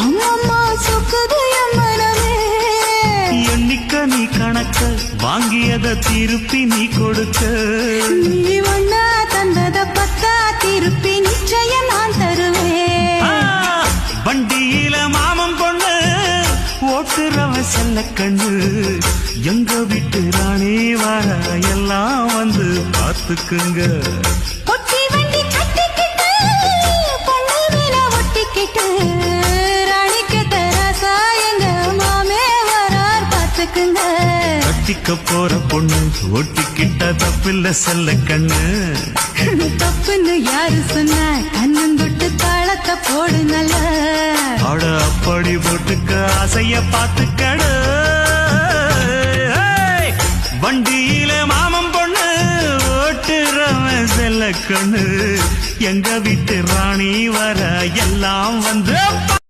அம்மம்மா சொக்குது எம்மனமே எண்ணிக்க நீ கணக்க வாங்கியத திருப்பி நீ கொடுக்க நீ ஒன்னா தந்தத பத்தா திருப்பி நிச்சயம் நான் தருவேன் வண்டியில மாமன் பொண்ணு ஓட்டுறவ செல்ல கண்ணு எங்க வீட்டு ராணி வர எல்லாம் வந்து பார்த்துக்குங்க பொட்டி வண்டி கட்டிக்கிட்டு பொண்ணு மேல ஒட்டிக்கிட்டு ராணிக்கு தராசா எங்க மாமே வரார் பார்த்துக்குங்க கட்டிக்க போற பொண்ணு ஒட்டிக்கிட்ட தப்பில்ல செல்ல கண்ணு தப்புன்னு யாரு சொன்ன கண்ணந்தொட்டு தாளத்தை போடு நல்ல அட அப்படி போட்டுக்க ஆசைய பார்த்துக்கடு வண்டியில மாமன் பொண்ணு ஓட்டுறவன் செல்ல கண்ணு எங்க வீட்டு ராணி வர எல்லாம் வந்து